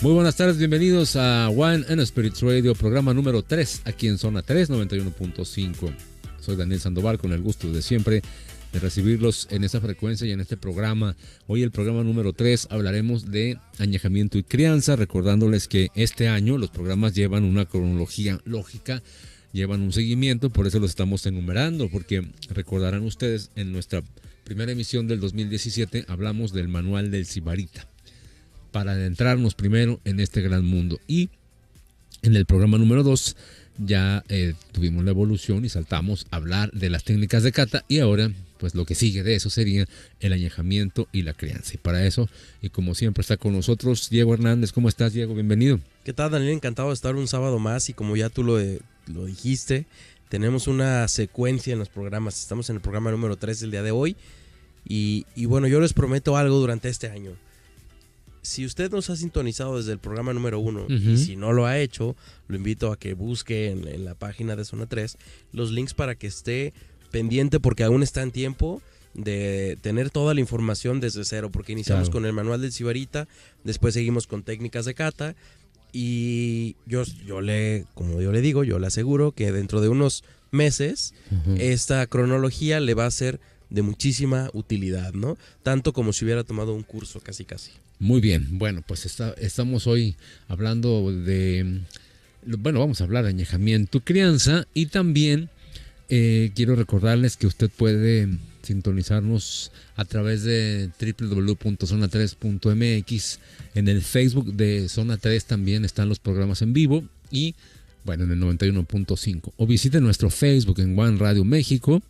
Muy buenas tardes, bienvenidos a Wine and Spirits Radio, programa número 3, aquí en Zona 3, 91.5. Soy Daniel Sandoval, con el gusto de siempre de recibirlos en esta frecuencia y en este programa. Hoy el programa número 3 hablaremos de añejamiento y crianza, recordándoles que este año los programas llevan una cronología lógica, llevan un seguimiento, por eso los estamos enumerando, porque recordarán ustedes, en nuestra primera emisión del 2017 hablamos del manual del sibarita, para adentrarnos primero en este gran mundo. Y en el programa número 2 ya tuvimos la evolución y saltamos a hablar de las técnicas de cata, y ahora pues lo que sigue de eso sería el añejamiento y la crianza. Y para eso, y como siempre, está con nosotros Diego Hernández. ¿Cómo estás, Diego? Bienvenido. ¿Qué tal, Daniel? Encantado de estar un sábado más, y como ya tú lo dijiste, tenemos una secuencia en los programas. Estamos en el programa número 3 del día de hoy y bueno, yo les prometo algo durante este año. Si usted nos ha sintonizado desde el programa número 1 y si no lo ha hecho, lo invito a que busque en la página de Zona 3 los links para que esté pendiente, porque aún está en tiempo de tener toda la información desde cero, porque iniciamos con el manual del sibarita, después seguimos con técnicas de cata, y yo le aseguro que dentro de unos meses esta cronología le va a ser de muchísima utilidad, ¿no? Tanto como si hubiera tomado un curso, casi. Muy bien, bueno, pues estamos hoy hablando vamos a hablar de añejamiento, crianza, y también quiero recordarles que usted puede sintonizarnos a través de www.zona3.mx. En el Facebook de Zona 3 también están los programas en vivo, y bueno, en el 91.5. O visite nuestro Facebook en One Radio México,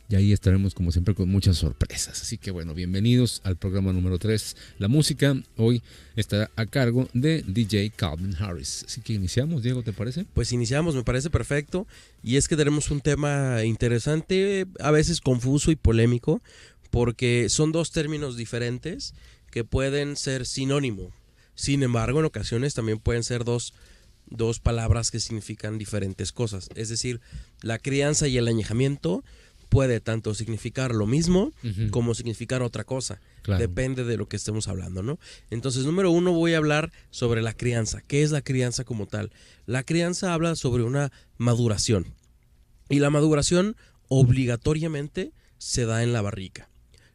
y ahí estaremos como siempre con muchas sorpresas. Así que bueno, bienvenidos al programa número 3. La música hoy estará a cargo de DJ Calvin Harris. Así que iniciamos, Diego, ¿te parece? Pues iniciamos, me parece perfecto. Y es que tenemos un tema interesante, a veces confuso y polémico, porque son dos términos diferentes que pueden ser sinónimo. Sin embargo, en ocasiones también pueden ser dos palabras que significan diferentes cosas. Es decir, la crianza y el añejamiento puede tanto significar lo mismo como significar otra cosa. Claro. Depende de lo que estemos hablando, ¿no? Entonces, número 1, voy a hablar sobre la crianza. ¿Qué es la crianza como tal? La crianza habla sobre una maduración. Y la maduración obligatoriamente se da en la barrica.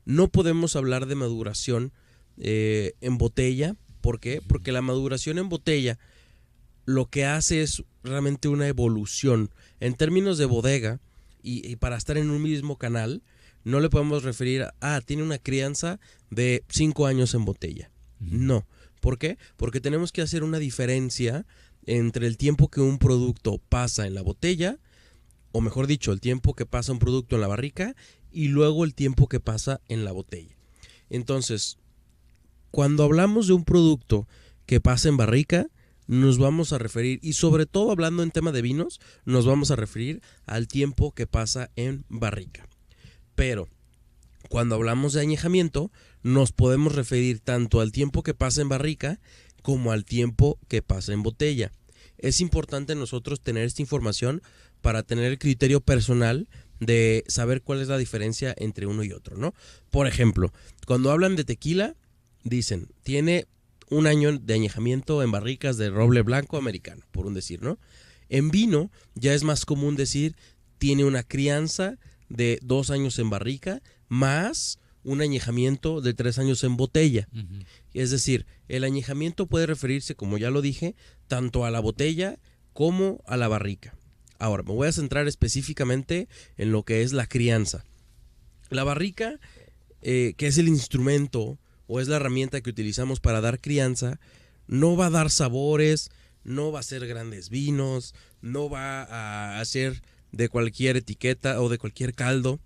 No podemos hablar de maduración en botella. ¿Por qué? Porque la maduración en botella lo que hace es realmente una evolución. En términos de bodega, y para estar en un mismo canal, no le podemos referir tiene una crianza de 5 años en botella. No. ¿Por qué? Porque tenemos que hacer una diferencia entre el tiempo que un producto pasa en la botella, o mejor dicho, el tiempo que pasa un producto en la barrica, y luego el tiempo que pasa en la botella. Entonces, cuando hablamos de un producto que pasa en barrica, nos vamos a referir, y sobre todo hablando en tema de vinos, nos vamos a referir al tiempo que pasa en barrica. Pero cuando hablamos de añejamiento, nos podemos referir tanto al tiempo que pasa en barrica como al tiempo que pasa en botella. Es importante nosotros tener esta información para tener el criterio personal de saber cuál es la diferencia entre uno y otro, ¿no? Por ejemplo, cuando hablan de tequila, dicen, tiene 1 año de añejamiento en barricas de roble blanco americano, por un decir, ¿no? En vino ya es más común decir, tiene una crianza de 2 años en barrica más un añejamiento de 3 años en botella. Es decir, el añejamiento puede referirse, como ya lo dije, tanto a la botella como a la barrica. Ahora, me voy a centrar específicamente en lo que es la crianza. La barrica, que es el instrumento o es la herramienta que utilizamos para dar crianza, no va a dar sabores, no va a hacer grandes vinos, no va a hacer de cualquier etiqueta o de cualquier caldo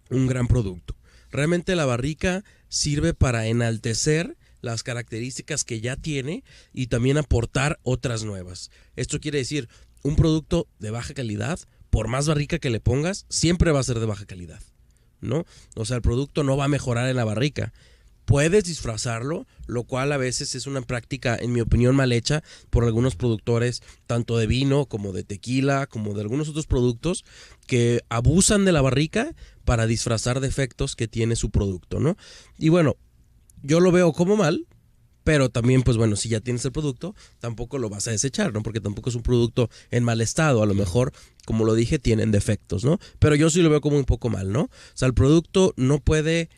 un gran producto. Realmente la barrica sirve para enaltecer las características que ya tiene y también aportar otras nuevas. Esto quiere decir, un producto de baja calidad, por más barrica que le pongas, siempre va a ser de baja calidad, ¿no? O sea, el producto no va a mejorar en la barrica. Puedes disfrazarlo, lo cual a veces es una práctica, en mi opinión, mal hecha por algunos productores, tanto de vino como de tequila, como de algunos otros productos, que abusan de la barrica para disfrazar defectos que tiene su producto, ¿no? Y bueno, yo lo veo como mal, Pero también, pues bueno, si ya tienes el producto, tampoco lo vas a desechar, ¿no? Porque tampoco es un producto en mal estado. A lo mejor, como lo dije, tienen defectos, ¿no? Pero yo sí lo veo como un poco mal, ¿no? O sea, el producto no puede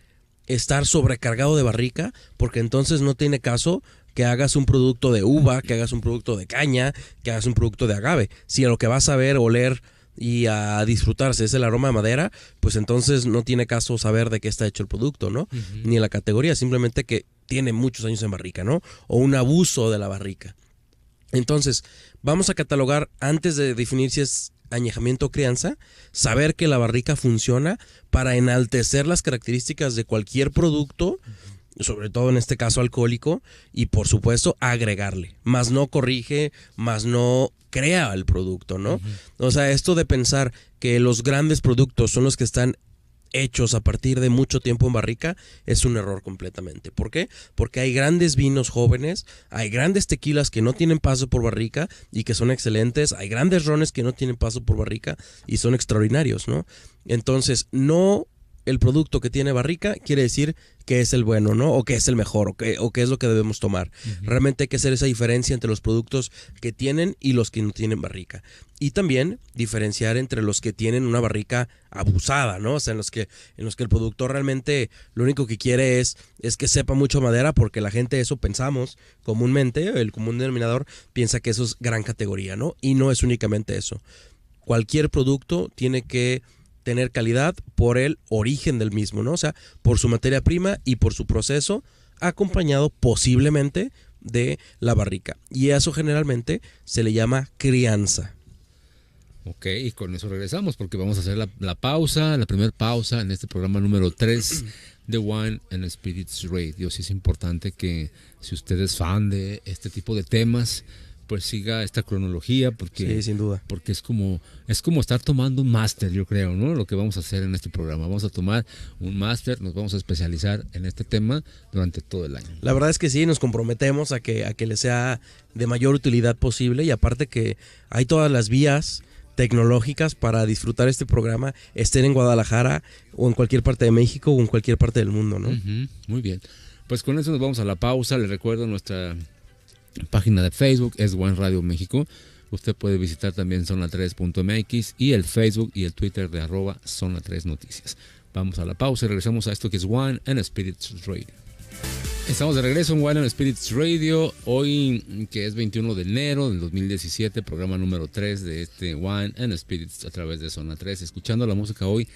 estar sobrecargado de barrica, porque entonces no tiene caso que hagas un producto de uva, que hagas un producto de caña, que hagas un producto de agave. Si a lo que vas a ver, oler y a disfrutarse es el aroma de madera, pues entonces no tiene caso saber de qué está hecho el producto, ¿no? Ni la categoría, simplemente que tiene muchos años en barrica, ¿no? O un abuso de la barrica. Entonces, vamos a catalogar antes de definir si es añejamiento o crianza, saber que la barrica funciona para enaltecer las características de cualquier producto, sobre todo en este caso alcohólico, y por supuesto agregarle, más no corrige, más no crea el producto, ¿no? O sea, esto de pensar que los grandes productos son los que están hechos a partir de mucho tiempo en barrica es un error completamente. ¿Por qué? Porque hay grandes vinos jóvenes, hay grandes tequilas que no tienen paso por barrica y que son excelentes, hay grandes rones que no tienen paso por barrica y son extraordinarios, ¿no? Entonces, no el producto que tiene barrica quiere decir que es el bueno, ¿no? O que es el mejor, o que es lo que debemos tomar. Realmente hay que hacer esa diferencia entre los productos que tienen y los que no tienen barrica. Y también diferenciar entre los que tienen una barrica abusada, ¿no? O sea, en los que el productor realmente lo único que quiere es que sepa mucho madera, porque la gente, eso pensamos comúnmente, el común denominador piensa que eso es gran categoría, ¿no? Y no es únicamente eso. Cualquier producto tiene que tener calidad por el origen del mismo, ¿no? O sea, por su materia prima y por su proceso, acompañado posiblemente de la barrica. Y eso generalmente se le llama crianza. Ok, y con eso regresamos porque vamos a hacer la pausa, la primera pausa en este programa número 3 de Wine and Spirits Radio. Sí es importante que si usted es fan de este tipo de temas, pues siga esta cronología, porque sí, sin duda, porque es como estar tomando un máster, yo creo, ¿no? Lo que vamos a hacer en este programa, vamos a tomar un máster, nos vamos a especializar en este tema durante todo el año. La verdad es que sí, nos comprometemos a que le sea de mayor utilidad posible, y aparte que hay todas las vías tecnológicas para disfrutar este programa, estén en Guadalajara o en cualquier parte de México o en cualquier parte del mundo, ¿no? Muy bien, pues con eso nos vamos a la pausa. Les recuerdo nuestra página de Facebook es Wine Radio México. Usted puede visitar también zona3.mx y el Facebook y el Twitter de @zona3noticias. Vamos a la pausa y regresamos a esto que es Wine and Spirits Radio. Estamos de regreso en Wine and Spirits Radio, hoy que es 21 de enero del 2017, programa número 3 de este Wine and Spirits a través de Zona 3, escuchando la música hoy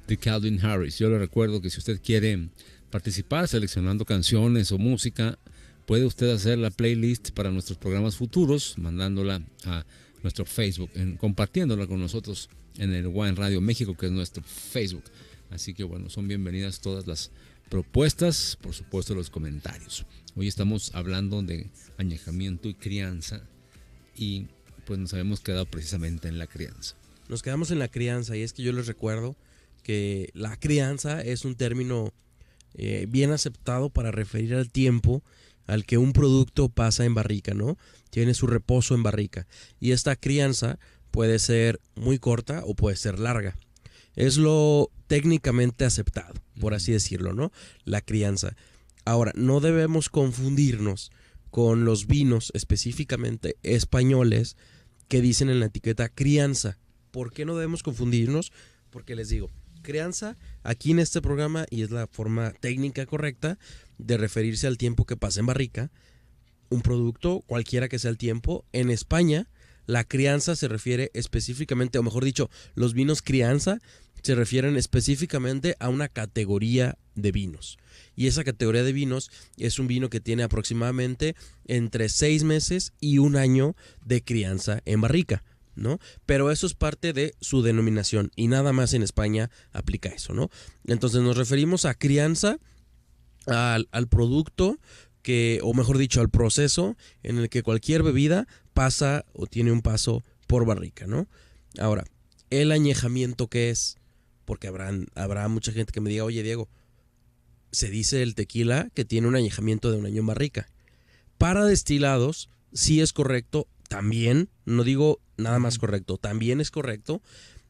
de Calvin Harris. Yo le recuerdo que si usted quiere participar seleccionando canciones o música, puede usted hacer la playlist para nuestros programas futuros, mandándola a nuestro Facebook, compartiéndola con nosotros en el Wine Radio México, que es nuestro Facebook. Así que bueno, son bienvenidas todas las propuestas, por supuesto los comentarios. Hoy estamos hablando de añejamiento y crianza, y pues nos habíamos quedado precisamente en la crianza. Nos quedamos en la crianza, y es que yo les recuerdo que la crianza es un término bien aceptado para referir al tiempo al que un producto pasa en barrica, ¿no? Tiene su reposo en barrica. Y esta crianza puede ser muy corta o puede ser larga. Es lo técnicamente aceptado, por así decirlo, ¿no? La crianza. Ahora, no debemos confundirnos con los vinos específicamente españoles que dicen en la etiqueta crianza. ¿Por qué no debemos confundirnos? Porque les digo, crianza aquí en este programa, y es la forma técnica correcta de referirse al tiempo que pasa en barrica, un producto, cualquiera que sea el tiempo. En España, la crianza se refiere específicamente, o mejor dicho, los vinos crianza se refieren específicamente a una categoría de vinos. Y esa categoría de vinos es un vino que tiene aproximadamente entre 6 meses y 1 año de crianza en barrica, ¿no? Pero eso es parte de su denominación, y nada más en España aplica eso, ¿no? Entonces nos referimos a crianza al producto que, o mejor dicho, al proceso en el que cualquier bebida pasa o tiene un paso por barrica, ¿no? Ahora, el añejamiento, ¿qué es? Porque habrá mucha gente que me diga, oye Diego, se dice el tequila que tiene un añejamiento de 1 año en barrica. Para destilados sí es correcto, también, no digo nada más correcto, también es correcto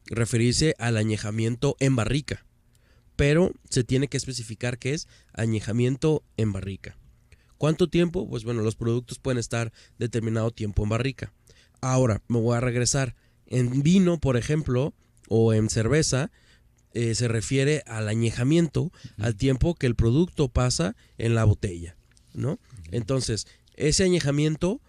referirse al añejamiento en barrica, pero se tiene que especificar qué es añejamiento en barrica. ¿Cuánto tiempo? Pues bueno, los productos pueden estar determinado tiempo en barrica. Ahora, me voy a regresar. En vino, por ejemplo, o en cerveza, se refiere al añejamiento, al tiempo que el producto pasa en la botella, ¿no? Entonces, ese añejamiento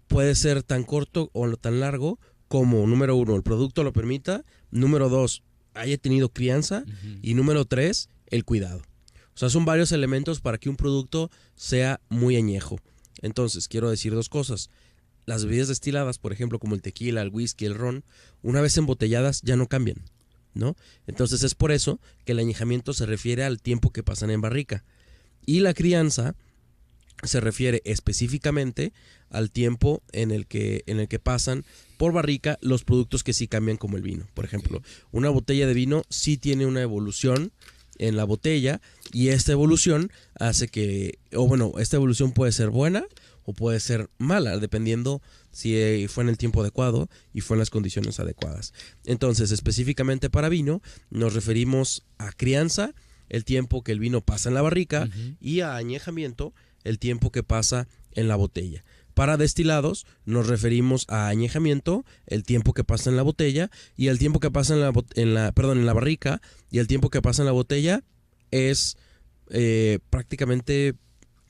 puede ser tan corto o tan largo como, número 1, el producto lo permita, número 2, haya tenido crianza, y número 3, el cuidado. O sea, son varios elementos para que un producto sea muy añejo. Entonces, quiero decir 2 cosas. Las bebidas destiladas, por ejemplo, como el tequila, el whisky, el ron, una vez embotelladas ya no cambian, ¿no? Entonces es por eso que el añejamiento se refiere al tiempo que pasan en barrica. Y la crianza se refiere específicamente al tiempo en el que pasan por barrica los productos que sí cambian, como el vino. Por ejemplo, una botella de vino sí tiene una evolución en la botella, y esta evolución hace que, esta evolución puede ser buena o puede ser mala, dependiendo si fue en el tiempo adecuado y fue en las condiciones adecuadas. Entonces, específicamente para vino, nos referimos a crianza, el tiempo que el vino pasa en la barrica, y a añejamiento, el tiempo que pasa en la botella. Para destilados nos referimos a añejamiento, el tiempo que pasa en la botella, y el tiempo que pasa en la barrica, y el tiempo que pasa en la botella es prácticamente,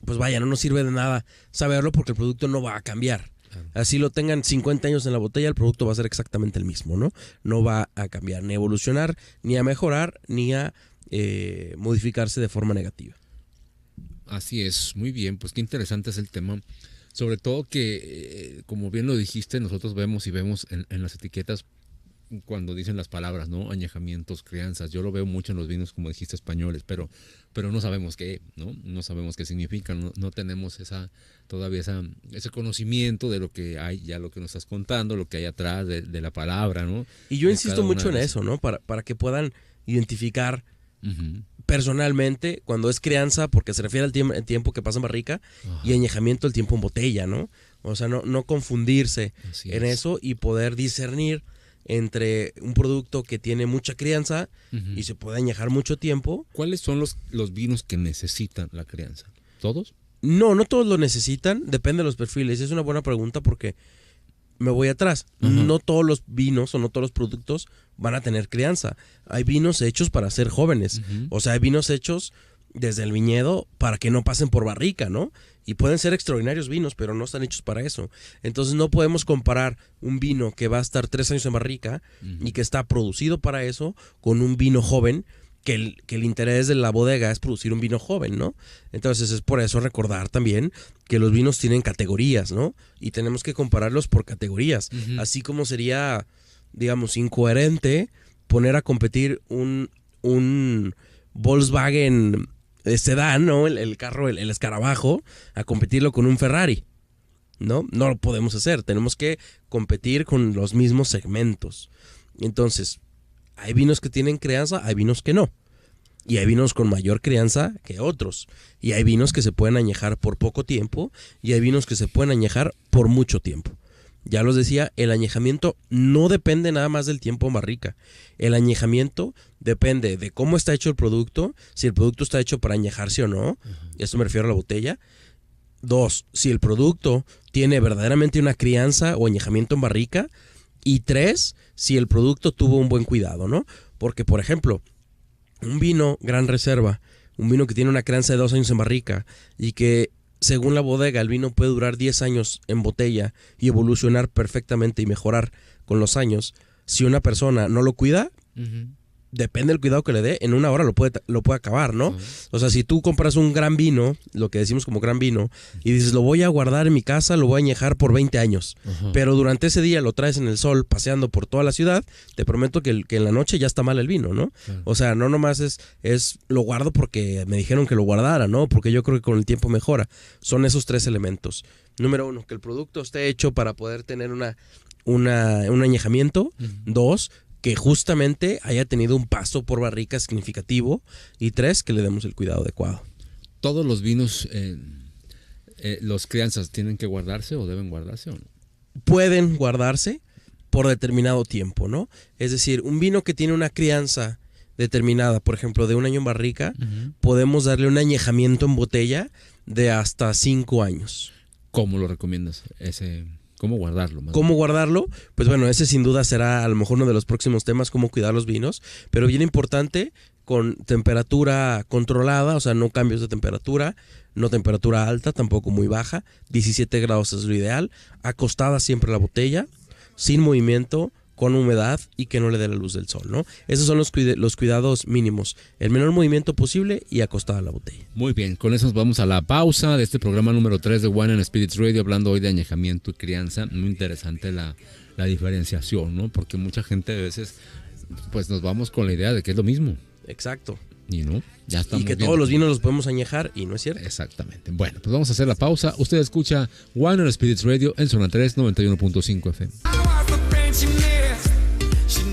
pues vaya, no nos sirve de nada saberlo porque el producto no va a cambiar. Así lo tengan 50 años en la botella, el producto va a ser exactamente el mismo, ¿no? No va a cambiar, ni a evolucionar, ni a mejorar, ni a modificarse de forma negativa. Así es, muy bien, pues qué interesante es el tema. Sobre todo que, como bien lo dijiste, nosotros vemos en las etiquetas cuando dicen las palabras, ¿no? Añejamientos, crianzas. Yo lo veo mucho en los vinos, como dijiste, españoles, pero no sabemos qué, ¿no? No sabemos qué significan, no tenemos todavía ese conocimiento de lo que hay, ya lo que nos estás contando, lo que hay atrás de la palabra, ¿no? Y yo insisto mucho en eso, ¿no? Para que puedan identificar personalmente cuando es crianza, porque se refiere al tiempo que pasa en barrica, y añejamiento el tiempo en botella, ¿no? O sea, no confundirse en eso y poder discernir entre un producto que tiene mucha crianza y se puede añejar mucho tiempo. ¿Cuáles son los vinos que necesitan la crianza? ¿Todos? No todos lo necesitan, depende de los perfiles. Es una buena pregunta porque me voy atrás. No todos los vinos o no todos los productos van a tener crianza. Hay vinos hechos para ser jóvenes. O sea, hay vinos hechos desde el viñedo para que no pasen por barrica, ¿no? Y pueden ser extraordinarios vinos, pero no están hechos para eso. Entonces no podemos comparar un vino que va a estar 3 años en barrica y que está producido para eso con un vino joven, que el interés de la bodega es producir un vino joven, ¿no? Entonces es por eso recordar también que los vinos tienen categorías, ¿no? Y tenemos que compararlos por categorías. Así como sería, digamos, incoherente poner a competir un Volkswagen sedán, ¿no? El carro, el escarabajo, a competirlo con un Ferrari, ¿no? No lo podemos hacer. Tenemos que competir con los mismos segmentos. Entonces, hay vinos que tienen crianza, hay vinos que no. Y hay vinos con mayor crianza que otros. Y hay vinos que se pueden añejar por poco tiempo y hay vinos que se pueden añejar por mucho tiempo. Ya los decía, el añejamiento no depende nada más del tiempo en barrica. El añejamiento depende de cómo está hecho el producto, si el producto está hecho para añejarse o no. Esto me refiero a la botella. 2, si el producto tiene verdaderamente una crianza o añejamiento en barrica. Y 3, si el producto tuvo un buen cuidado, ¿no? Porque, por ejemplo, un vino Gran Reserva, un vino que tiene una crianza de 2 años en barrica y que, según la bodega, el vino puede durar 10 años en botella y evolucionar perfectamente y mejorar con los años. Si una persona no lo cuida, depende del cuidado que le dé, en una hora lo puede acabar, ¿no? O sea, si tú compras un gran vino, lo que decimos como gran vino, y dices, lo voy a guardar en mi casa, lo voy a añejar por 20 años, pero durante ese día lo traes en el sol paseando por toda la ciudad, te prometo que en la noche ya está mal el vino, ¿no? O sea, no nomás es lo guardo porque me dijeron que lo guardara, ¿no? Porque yo creo que con el tiempo mejora. Son esos 3 elementos. Número 1, que el producto esté hecho para poder tener un añejamiento. 2, que justamente haya tenido un paso por barrica significativo. Y 3, que le demos el cuidado adecuado. ¿Todos los vinos, los crianzas, tienen que guardarse o deben guardarse o no? Pueden guardarse por determinado tiempo, ¿no? Es decir, un vino que tiene una crianza determinada, por ejemplo, de 1 año en barrica, podemos darle un añejamiento en botella de hasta 5 años. ¿Cómo lo recomiendas? ¿Cómo guardarlo? ¿Cómo guardarlo? Pues bueno, ese sin duda será a lo mejor uno de los próximos temas, cómo cuidar los vinos, pero bien importante, con temperatura controlada, o sea, no cambios de temperatura, no temperatura alta, tampoco muy baja, 17 grados es lo ideal, acostada siempre la botella, sin movimiento, con humedad y que no le dé la luz del sol, ¿no? Esos son los cuidados mínimos, el menor movimiento posible y acostada la botella. Muy bien, con eso nos vamos a la pausa de este programa número 3 de Wine and Spirits Radio, hablando hoy de añejamiento y crianza. Muy interesante la diferenciación, ¿no? Porque mucha gente a veces pues nos vamos con la idea de que es lo mismo. Exacto. Y no, ya estamos y que viendo. Todos los vinos los podemos añejar y no es cierto. Exactamente. Bueno, pues vamos a hacer la pausa. Usted escucha Wine and Spirits Radio en Zona 3, 91.5 FM.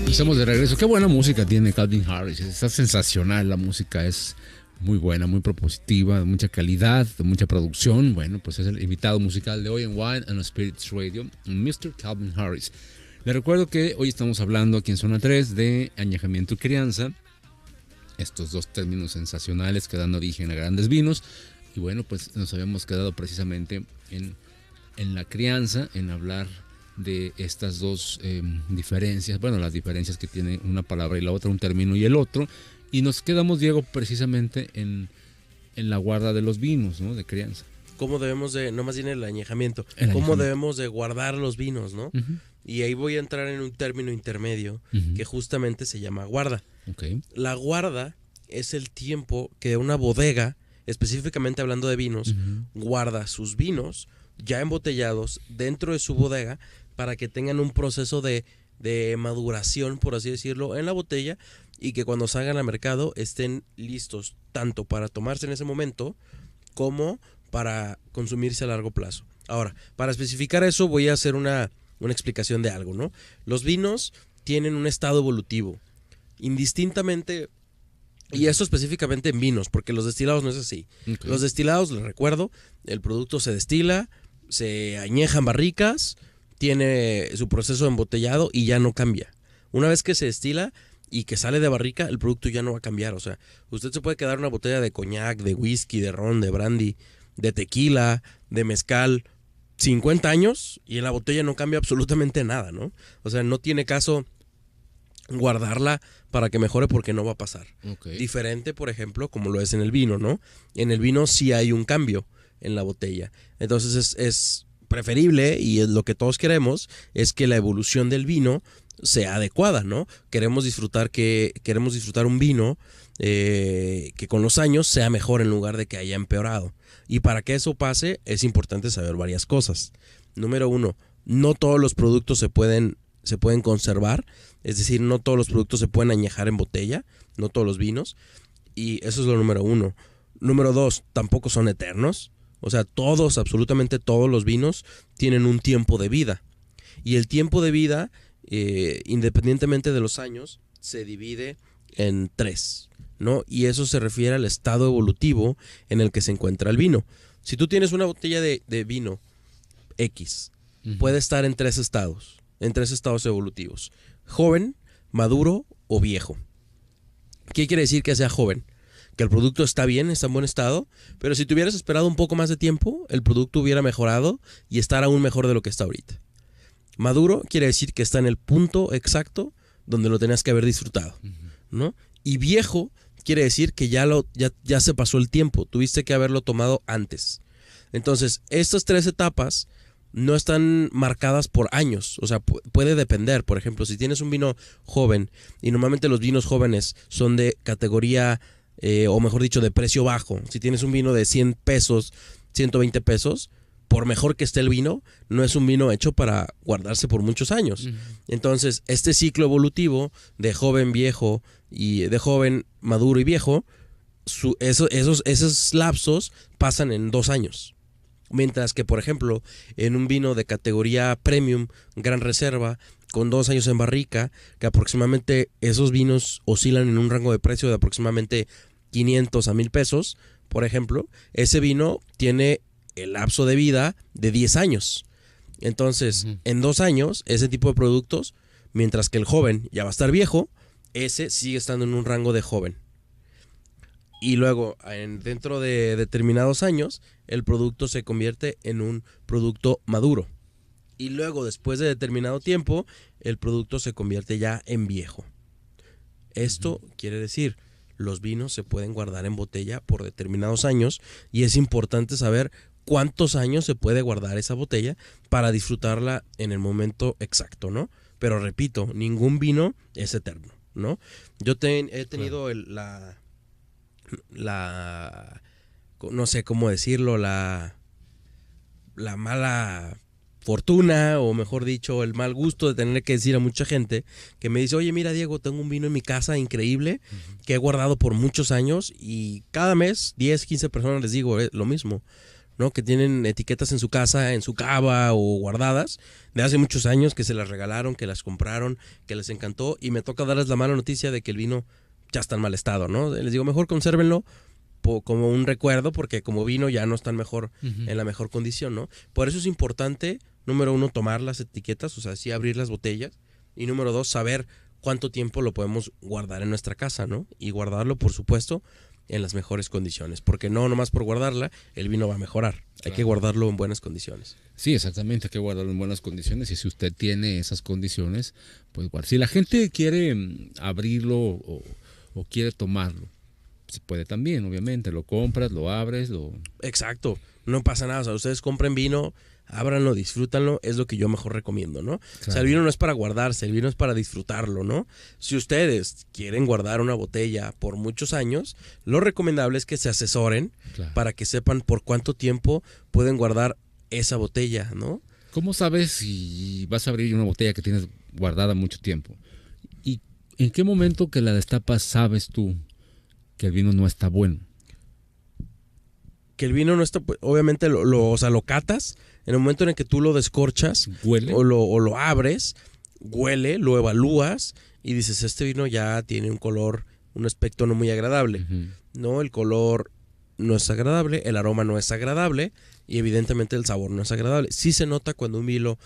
Y estamos de regreso. Qué buena música tiene Calvin Harris. Está sensacional, la música es muy buena, muy propositiva, de mucha calidad, de mucha producción. Bueno, pues es el invitado musical de hoy en Wine and Spirits Radio, Mr. Calvin Harris. Le recuerdo que hoy estamos hablando aquí en Zona 3 de añejamiento y crianza. Estos dos términos sensacionales que dan origen a grandes vinos. Y bueno, pues nos habíamos quedado precisamente en la crianza, en hablar de estas dos diferencias. Bueno, las diferencias que tiene una palabra y la otra, un término y el otro. Y nos quedamos, Diego, precisamente en la guarda de los vinos, ¿no? De crianza. ¿Cómo debemos de, no más bien el añejamiento, cómo debemos de guardar los vinos, ¿no? Uh-huh. Y ahí voy a entrar en un término intermedio que justamente se llama guarda. Okay. La guarda es el tiempo que una bodega, específicamente hablando de vinos, guarda sus vinos ya embotellados dentro de su bodega para que tengan un proceso de maduración, por así decirlo, en la botella y que cuando salgan al mercado estén listos tanto para tomarse en ese momento como para consumirse a largo plazo. Ahora, para especificar eso voy a hacer una explicación de algo, ¿no? Los vinos tienen un estado evolutivo. Indistintamente, y esto específicamente en vinos, porque los destilados no es así. Okay. Los destilados, les recuerdo, el producto se destila, se añeja en barricas, tiene su proceso de embotellado y ya no cambia. Una vez que se destila y que sale de barrica, el producto ya no va a cambiar. O sea, usted se puede quedar una botella de coñac, de whisky, de ron, de brandy, de tequila, de mezcal, 50 años y en la botella no cambia absolutamente nada, ¿no? O sea, no tiene caso guardarla para que mejore porque no va a pasar. Okay. Diferente, por ejemplo, como lo es en el vino, ¿no? En el vino sí hay un cambio en la botella. Entonces es preferible, y es lo que todos queremos, es que la evolución del vino sea adecuada, ¿no? Queremos disfrutar un vino que con los años sea mejor en lugar de que haya empeorado. Y para que eso pase es importante saber varias cosas. Número 1, no todos los productos se pueden conservar, es decir, no todos los productos se pueden añejar en botella, no todos los vinos, y eso es lo número 1. Número 2, tampoco son eternos, o sea, absolutamente todos los vinos tienen un tiempo de vida, y el tiempo de vida, independientemente de los años, se divide en 3, ¿no? Y eso se refiere al estado evolutivo en el que se encuentra el vino. Si tú tienes una botella de vino X, puede estar en 3 estados. En 3 estados evolutivos: joven, maduro o viejo. ¿Qué quiere decir que sea joven? Que el producto está bien, está en buen estado, pero si te hubieras esperado un poco más de tiempo, el producto hubiera mejorado y estar aún mejor de lo que está ahorita. Maduro quiere decir que está en el punto exacto donde lo tenías que haber disfrutado, ¿no? Y viejo quiere decir que ya se pasó el tiempo, tuviste que haberlo tomado antes. Entonces, estas 3 etapas no están marcadas por años, o sea, puede depender. Por ejemplo, si tienes un vino joven, y normalmente los vinos jóvenes son de categoría, o mejor dicho, de precio bajo. Si tienes un vino de 100 pesos, 120 pesos, por mejor que esté el vino, no es un vino hecho para guardarse por muchos años. Entonces, este ciclo evolutivo de joven, viejo, y de joven, maduro y viejo, esos lapsos pasan en 2 años. Mientras que, por ejemplo, en un vino de categoría premium, gran reserva, con 2 años en barrica, que aproximadamente esos vinos oscilan en un rango de precio de aproximadamente 500 a 1000 pesos, por ejemplo, ese vino tiene el lapso de vida de 10 años. Entonces, en 2 años, ese tipo de productos, mientras que el joven ya va a estar viejo, ese sigue estando en un rango de joven. y luego dentro de determinados años el producto se convierte en un producto maduro. Y luego, después de determinado tiempo, el producto se convierte ya en viejo. Esto quiere decir, los vinos se pueden guardar en botella por determinados años y es importante saber cuántos años se puede guardar esa botella para disfrutarla en el momento exacto, ¿no? Pero repito, ningún vino es eterno, ¿no? Yo he tenido no sé cómo decirlo, la mala fortuna, o mejor dicho, el mal gusto de tener que decir a mucha gente que me dice, oye, mira, Diego, tengo un vino en mi casa increíble que he guardado por muchos años, y cada mes 10, 15 personas les digo lo mismo, ¿no? Que tienen etiquetas en su casa, en su cava o guardadas de hace muchos años, que se las regalaron, que las compraron, que les encantó, y me toca darles la mala noticia de que el vino ya está en mal estado, ¿no? Les digo, mejor consérvenlo como un recuerdo, porque como vino ya no están en la mejor condición, ¿no? Por eso es importante, número 1, tomar las etiquetas, o sea, sí abrir las botellas, y número 2, saber cuánto tiempo lo podemos guardar en nuestra casa, ¿no? Y guardarlo, por supuesto, en las mejores condiciones, porque no nomás por guardarla el vino va a mejorar, hay que guardarlo en buenas condiciones. Sí, exactamente, hay que guardarlo en buenas condiciones, y si usted tiene esas condiciones, pues guarda. Si la gente quiere abrirlo o quiere tomarlo, se puede también, obviamente, lo compras, lo abres, Exacto, no pasa nada, o sea, ustedes compren vino, ábranlo, disfrútanlo, es lo que yo mejor recomiendo, ¿no? Claro. O sea, el vino no es para guardarse, el vino es para disfrutarlo, ¿no? Si ustedes quieren guardar una botella por muchos años, lo recomendable es que se asesoren para que sepan por cuánto tiempo pueden guardar esa botella, ¿no? ¿Cómo sabes si vas a abrir una botella que tienes guardada mucho tiempo? ¿Y en qué momento que la destapas sabes tú que el vino no está bueno? Que el vino no está, obviamente o sea, lo catas en el momento en el que tú lo descorchas. ¿Huele? O lo abres, huele, lo evalúas y dices, este vino ya tiene un color, un aspecto no muy agradable. No, el color no es agradable, el aroma no es agradable y evidentemente el sabor no es agradable. Sí se nota cuando un vino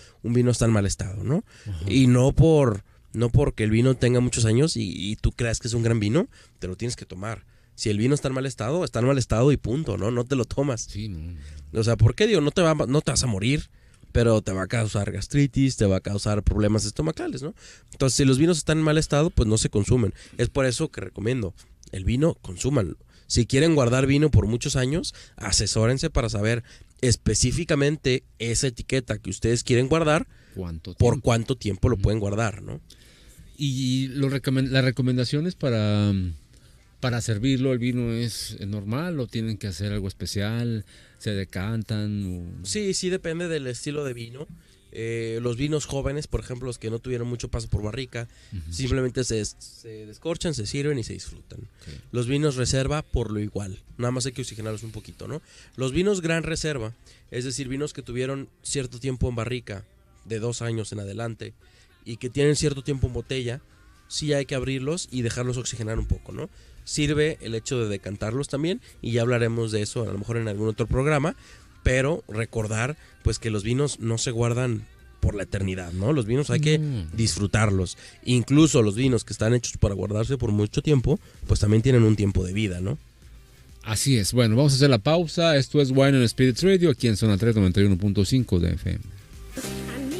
está en mal estado, ¿no? Y no porque el vino tenga muchos años y tú creas que es un gran vino, te lo tienes que tomar. Si el vino está en mal estado y punto, ¿no? No te lo tomas. Sí, no. O sea, ¿por qué digo? No te vas a morir, pero te va a causar gastritis, te va a causar problemas estomacales, ¿no? Entonces, si los vinos están en mal estado, pues no se consumen. Es por eso que recomiendo, el vino, consúmanlo. Si quieren guardar vino por muchos años, asesórense para saber específicamente esa etiqueta que ustedes quieren guardar, por cuánto tiempo lo pueden guardar, ¿no? Y las recomendaciones para servirlo, el vino es normal o tienen que hacer algo especial, se decantan. Sí, depende del estilo de vino. Los vinos jóvenes, por ejemplo, los que no tuvieron mucho paso por barrica, simplemente se descorchan, se sirven y se disfrutan. Okay. Los vinos reserva, por lo igual, nada más hay que oxigenarlos un poquito, ¿no? Los vinos gran reserva, es decir, vinos que tuvieron cierto tiempo en barrica, de 2 años en adelante, y que tienen cierto tiempo en botella, sí hay que abrirlos y dejarlos oxigenar un poco, ¿no? Sirve el hecho de decantarlos también, y ya hablaremos de eso a lo mejor en algún otro programa, pero recordar pues que los vinos no se guardan por la eternidad, ¿no? Los vinos hay que disfrutarlos. Incluso los vinos que están hechos para guardarse por mucho tiempo, pues también tienen un tiempo de vida, ¿no? Así es. Bueno, vamos a hacer la pausa. Esto es Wine and Spirits Radio, aquí en Zona 3, 91.5 de FM.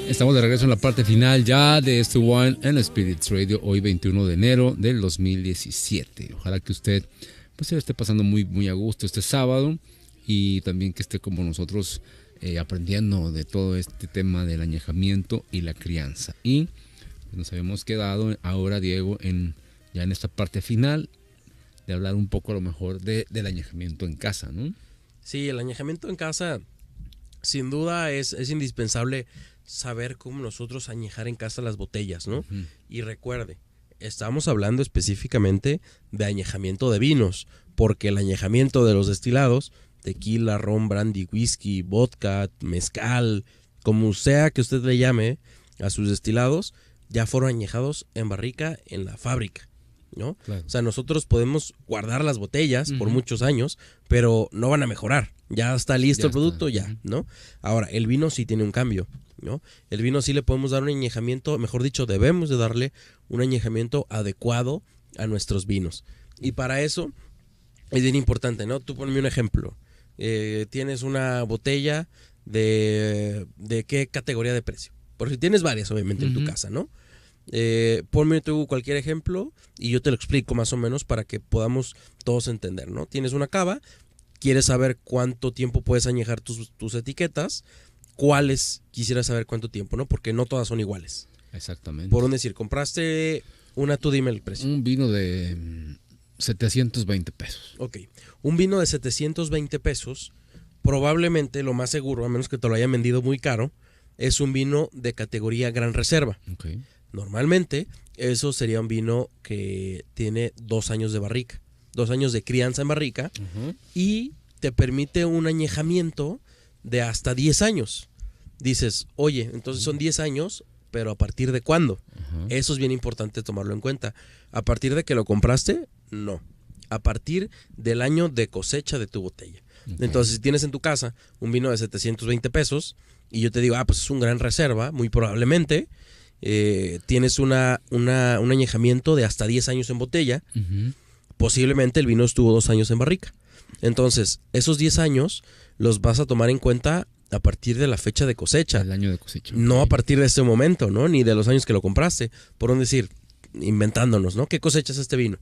Estamos de regreso en la parte final ya de este Wine and Spirits Radio, hoy 21 de enero del 2017. Ojalá que usted pues se lo esté pasando muy, muy a gusto este sábado, y también que esté como nosotros aprendiendo de todo este tema del añejamiento y la crianza. Y nos habíamos quedado ahora, Diego, ya en esta parte final de hablar un poco a lo mejor del añejamiento en casa, ¿no? Sí, el añejamiento en casa sin duda es indispensable saber cómo nosotros añejar en casa las botellas, ¿no? Y recuerde, estamos hablando específicamente de añejamiento de vinos, porque el añejamiento de los destilados, tequila, ron, brandy, whisky, vodka, mezcal, como sea que usted le llame a sus destilados, ya fueron añejados en barrica en la fábrica, ¿no? Claro. O sea, nosotros podemos guardar las botellas por muchos años, pero no van a mejorar. Ya está listo el producto, ya, ¿no? Ahora, el vino sí tiene un cambio, ¿no? El vino sí le podemos dar un añejamiento, mejor dicho, debemos de darle un añejamiento adecuado a nuestros vinos. Y para eso es bien importante, ¿no? Tú ponme un ejemplo. Tienes una botella de qué categoría de precio. Por si tienes varias, obviamente, en tu casa, ¿no? Ponme tú cualquier ejemplo y yo te lo explico más o menos para que podamos todos entender, ¿no? Tienes una cava, quieres saber cuánto tiempo puedes añejar tus etiquetas, cuáles quisieras saber cuánto tiempo, ¿no? Porque no todas son iguales. Exactamente. Por un decir, compraste una, tú dime el precio. Un vino de 720 pesos. Ok, un vino de 720 pesos, probablemente lo más seguro, a menos que te lo hayan vendido muy caro, es un vino de categoría Gran Reserva. Okay. Normalmente eso sería un vino que tiene 2 años de barrica, 2 años de crianza en barrica, y te permite un añejamiento de hasta 10 años. Dices, oye, entonces son 10 años, pero ¿a partir de cuándo? Eso es bien importante tomarlo en cuenta. ¿A partir de que lo compraste? No. A partir del año de cosecha de tu botella. Entonces, si tienes en tu casa un vino de 720 pesos y yo te digo, pues es un Gran Reserva, muy probablemente tienes un añejamiento de hasta 10 años en botella. Posiblemente el vino estuvo 2 años en barrica. Entonces, esos 10 años los vas a tomar en cuenta a partir de la fecha de cosecha. El año de cosecha. No a partir de ese momento, ¿no? Ni de los años que lo compraste. Por un decir, inventándonos, ¿no? ¿Qué cosecha es este vino?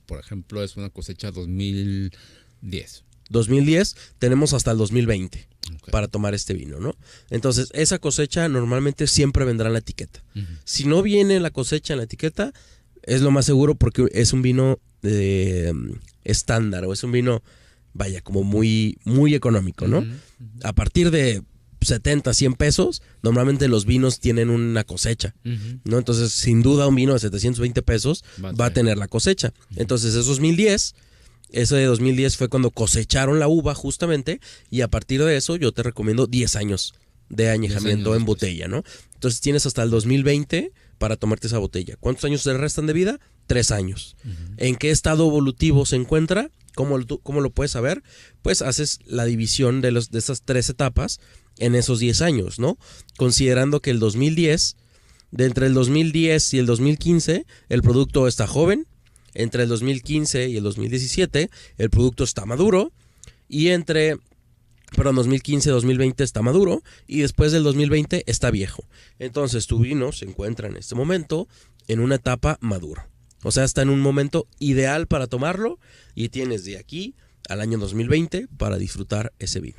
Por ejemplo, es una cosecha 2010. 2010, tenemos hasta el 2020 para tomar este vino, ¿no? Entonces, esa cosecha normalmente siempre vendrá en la etiqueta. Si no viene la cosecha en la etiqueta, es lo más seguro porque es un vino estándar o es un vino, vaya, como muy, muy económico, ¿no? A partir de 70, 100 pesos, normalmente los vinos tienen una cosecha, ¿no? Entonces, sin duda, un vino de 720 pesos va a tener la cosecha. Entonces, eso es 2010. Ese de 2010 fue cuando cosecharon la uva justamente, y a partir de eso yo te recomiendo 10 años de añejamiento en botella, ¿no? Entonces tienes hasta el 2020 para tomarte esa botella. ¿Cuántos años te restan de vida? 3 años. ¿En qué estado evolutivo se encuentra? ¿Cómo lo puedes saber? Pues haces la división de esas 3 etapas en esos 10 años, ¿no? Considerando que entre el 2010 y el 2015, el producto está joven. Entre el 2015 y el 2017 el producto está maduro, y 2015 y 2020 está maduro, y después del 2020 está viejo. Entonces tu vino se encuentra en este momento en una etapa madura. O sea, está en un momento ideal para tomarlo, y tienes de aquí al año 2020 para disfrutar ese vino.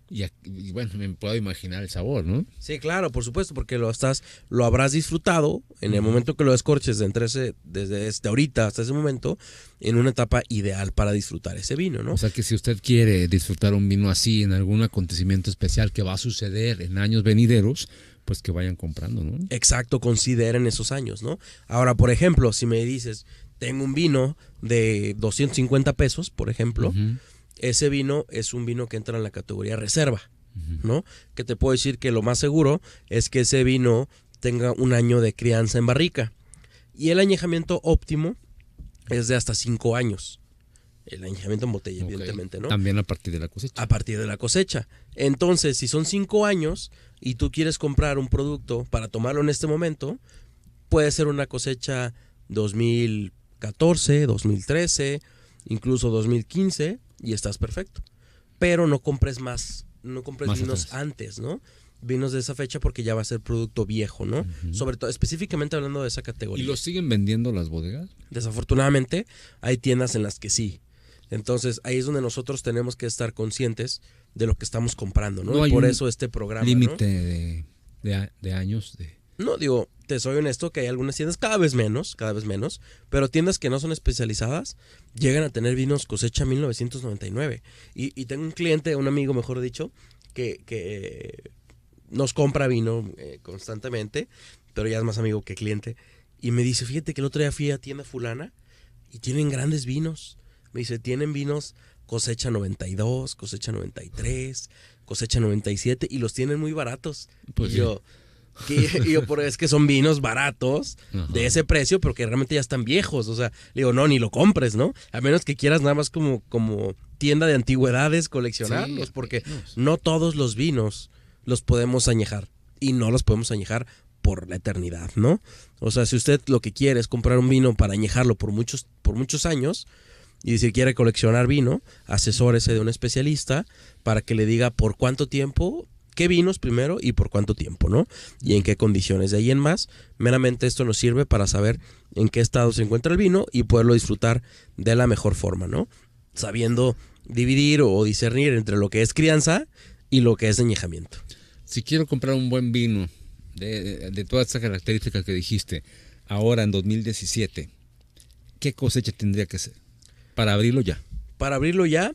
Y bueno, me puedo imaginar el sabor, ¿no? Sí, claro, por supuesto, porque lo habrás disfrutado en el momento que lo descorches desde ahorita hasta ese momento, en una etapa ideal para disfrutar ese vino, ¿no? O sea que si usted quiere disfrutar un vino así en algún acontecimiento especial que va a suceder en años venideros, pues que vayan comprando, ¿no? Exacto, consideren esos años, ¿no? Ahora, por ejemplo, si me dices, tengo un vino de 250 pesos, por ejemplo, ese vino es un vino que entra en la categoría reserva, ¿no? Que te puedo decir que lo más seguro es que ese vino tenga un año de crianza en barrica. Y el añejamiento óptimo es de hasta 5 años. El añejamiento en botella, evidentemente, ¿no? También a partir de la cosecha. A partir de la cosecha. Entonces, si son 5 años y tú quieres comprar un producto para tomarlo en este momento, puede ser una cosecha 2014, 2013, incluso 2015, y estás perfecto. Pero no compres vinos antes, ¿no? Vinos de esa fecha, porque ya va a ser producto viejo, ¿no? Sobre todo, específicamente hablando de esa categoría. ¿Y los siguen vendiendo las bodegas? Desafortunadamente, hay tiendas en las que sí. Entonces, ahí es donde nosotros tenemos que estar conscientes de lo que estamos comprando, ¿no? Y por eso este programa, límite, ¿no? de años. No, digo, te soy honesto que hay algunas tiendas cada vez menos, pero tiendas que no son especializadas llegan a tener vinos cosecha 1999. Y tengo un cliente, un amigo mejor dicho, que nos compra vino constantemente, pero ya es más amigo que cliente, y me dice, fíjate que el otro día fui a tienda fulana y tienen grandes vinos. Me dice, tienen vinos cosecha 92, cosecha 93, cosecha 97, y los tienen muy baratos. Pues y yo... es que son vinos baratos de ese precio, pero que realmente ya están viejos. O sea, le digo, no, ni lo compres, ¿no? A menos que quieras nada más como tienda de antigüedades coleccionarlos, porque no todos los vinos los podemos añejar, y no los podemos añejar por la eternidad, ¿no? O sea, si usted lo que quiere es comprar un vino para añejarlo por muchos años, Y si quiere coleccionar vino, asesórese de un especialista para que le diga por cuánto tiempo, qué vinos primero y por cuánto tiempo, ¿no? Y en qué condiciones. De ahí en más, meramente esto nos sirve para saber en qué estado se encuentra el vino y poderlo disfrutar de la mejor forma, ¿no? Sabiendo dividir o discernir entre lo que es crianza y lo que es añejamiento. Si quiero comprar un buen vino de todas estas características que dijiste, ahora en 2017, ¿qué cosecha tendría que ser para abrirlo ya? Para abrirlo ya,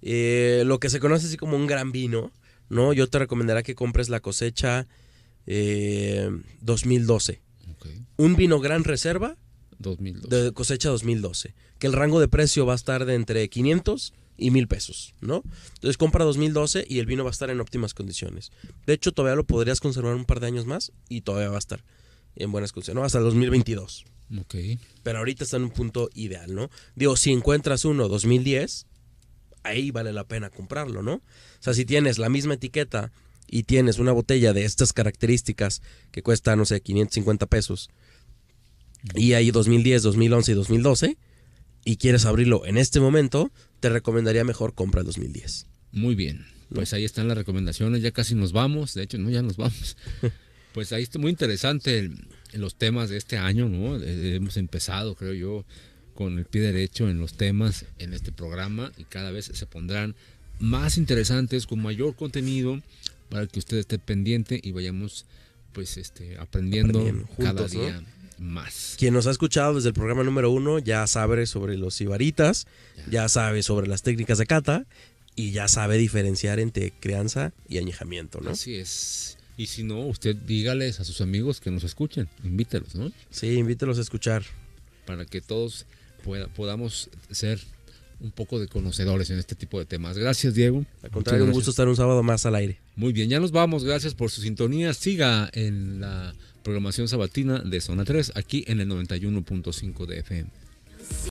lo que se conoce así como un gran vino, ¿no? Yo te recomendaría que compres la cosecha 2012. Okay. Un vino gran reserva 2012. de cosecha 2012. Que el rango de precio va a estar de entre 500 y 1,000 pesos, ¿no? Entonces compra 2012 y el vino va a estar en óptimas condiciones. De hecho, todavía lo podrías conservar un par de años más y todavía va a estar en buenas condiciones, ¿no? Hasta el 2022. Ok. Pero ahorita está en un punto ideal, ¿no? Digo, si encuentras uno 2010, ahí vale la pena comprarlo, ¿no? O sea, si tienes la misma etiqueta y tienes una botella de estas características que cuesta, no sé, 550 pesos, y hay 2010, 2011 y 2012, y quieres abrirlo en este momento, te recomendaría mejor compra el 2010. Muy bien. Pues ahí están las recomendaciones, ya casi nos vamos, de hecho, no, ya nos vamos. Pues ahí está muy interesante los temas de este año, ¿no? Hemos empezado, creo yo, con el pie derecho en los temas en este programa y cada vez se pondrán más interesantes, con mayor contenido, para que usted esté pendiente y vayamos pues aprendiendo juntos, cada día, ¿no? Más. Quien nos ha escuchado desde el programa número 1 ya sabe sobre los sibaritas, ya sabe sobre las técnicas de cata y ya sabe diferenciar entre crianza y añejamiento, ¿no? Así es. Y si no, usted dígales a sus amigos que nos escuchen, invítelos, ¿no? Sí, invítelos a escuchar. Para que todos podamos ser un poco de conocedores en este tipo de temas. Gracias, Diego. Al contrario, un gusto estar un sábado más al aire. Muy bien, ya nos vamos. Gracias por su sintonía. Siga en la programación sabatina de Zona 3, aquí en el 91.5 de FM.